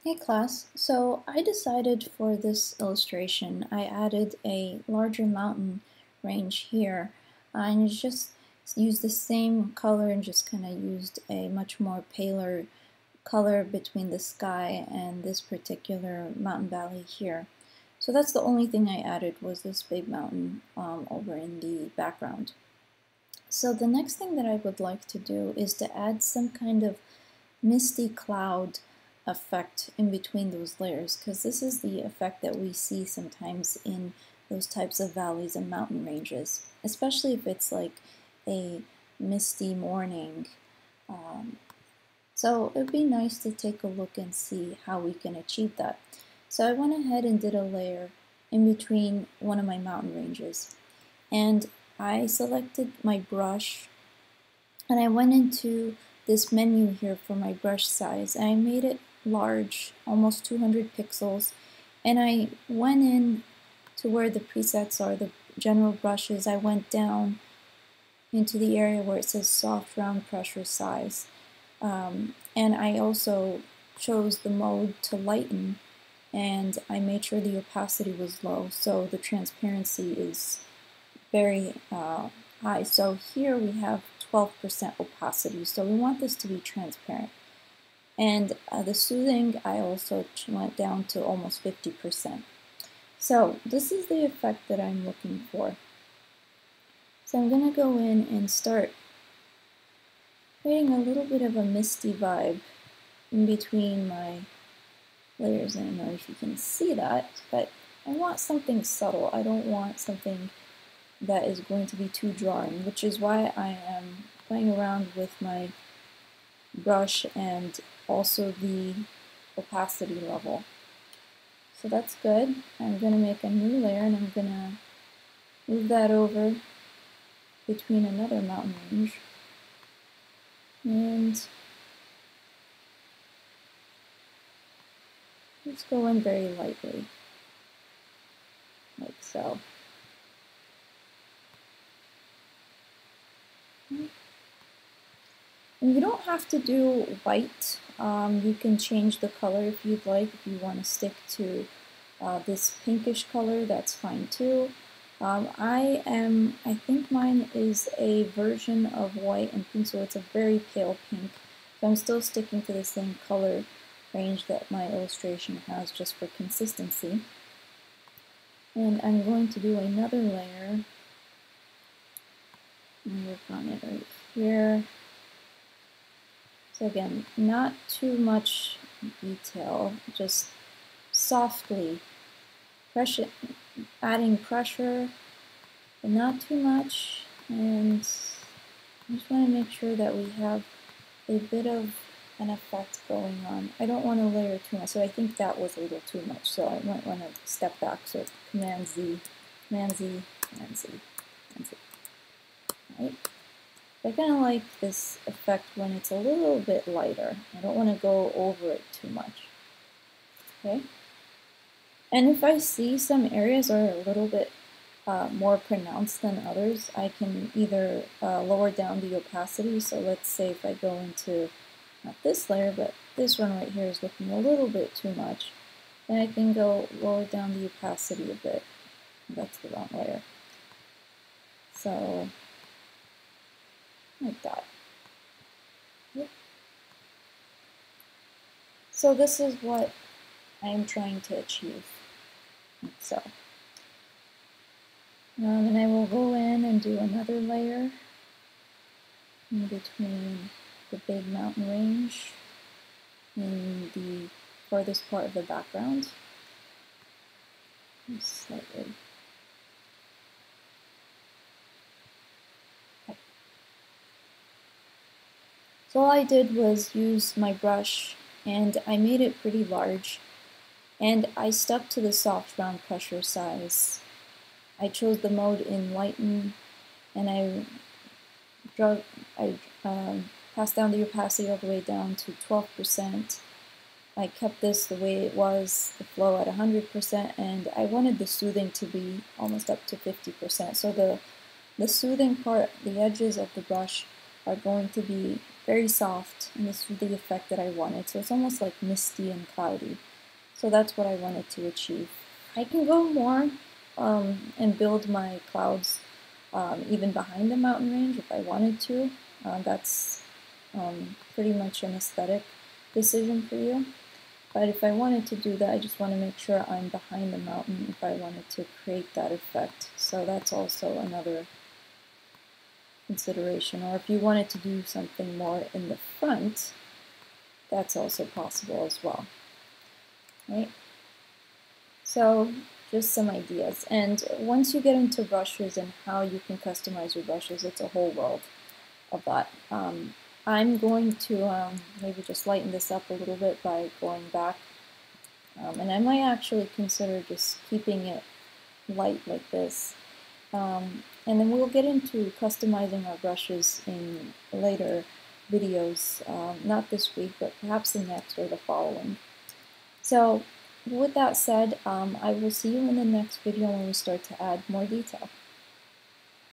Hey class, so I decided for this illustration I added a larger mountain range here and just used the same color and just kind of used a much more paler color between the sky and this particular mountain valley here. So that's the only thing I added was this big mountain over in the background. So the next thing that I would like to do is to add some kind of misty cloud effect in between those layers, because this is the effect that we see sometimes in those types of valleys and mountain ranges, especially if it's like a misty morning. So it would be nice to take a look and see how we can achieve that. So I went ahead and did a layer in between one of my mountain ranges, and I selected my brush and I went into this menu here for my brush size and I made it large, almost 200 pixels, and I went in to where the presets are, the general brushes. I went down into the area where it says soft round pressure size, and I also chose the mode to lighten, and I made sure the opacity was low so the transparency is very high. So here we have 12% opacity, so we want this to be transparent. And the soothing, I also went down to almost 50%. So this is the effect that I'm looking for. So I'm going to go in and start creating a little bit of a misty vibe in between my layers. I don't know if you can see that, but I want something subtle. I don't want something that is going to be too drawing, which is why I am playing around with my brush and also the opacity level. So that's good. I'm going to make a new layer and I'm going to move that over between another mountain range. And just go in very lightly, like so. And you don't have to do white. You can change the color if you'd like. If you want to stick to this pinkish color, that's fine too. I think mine is a version of white and pink, so it's a very pale pink. So I'm still sticking to the same color range that my illustration has just for consistency. And I'm going to do another layer and work on it right here. So again, not too much detail, just softly adding pressure, but not too much. And I just want to make sure that we have a bit of an effect going on. I don't want to layer too much, so I think that was a little too much. So I might want to step back. So it's Command Z, Command Z, Command Z, Command Z. Right? I kind of like this effect when it's a little bit lighter. I don't want to go over it too much. Okay? And if I see some areas are a little bit more pronounced than others, I can either lower down the opacity. So let's say if I go into, not this layer, but this one right here is looking a little bit too much, then I can go lower down the opacity a bit. That's the wrong layer. So, like that. Yep. So this is what I am trying to achieve. So, and I will go in and do another layer in between the big mountain range in the farthest part of the background. Just slightly. Okay. So all I did was use my brush and I made it pretty large, and I stuck to the soft round pressure size. I chose the mode in lighten, and I passed down the opacity all the way down to 12%. I kept this the way it was, the flow at 100%, and I wanted the soothing to be almost up to 50%. So the soothing part, the edges of the brush, are going to be very soft, and this is the effect that I wanted. So it's almost like misty and cloudy. So that's what I wanted to achieve. I can go more and build my clouds even behind the mountain range if I wanted to. That's pretty much an aesthetic decision for you. But if I wanted to do that, I just want to make sure I'm behind the mountain if I wanted to create that effect. So that's also another consideration. Or if you wanted to do something more in the front, that's also possible as well. Right? So just some ideas. And once you get into brushes and how you can customize your brushes, it's a whole world of that. I'm going to maybe just lighten this up a little bit by going back. And I might actually consider just keeping it light like this. And then we'll get into customizing our brushes in later videos, not this week, but perhaps the next or the following. So with that said, I will see you in the next video when we start to add more detail.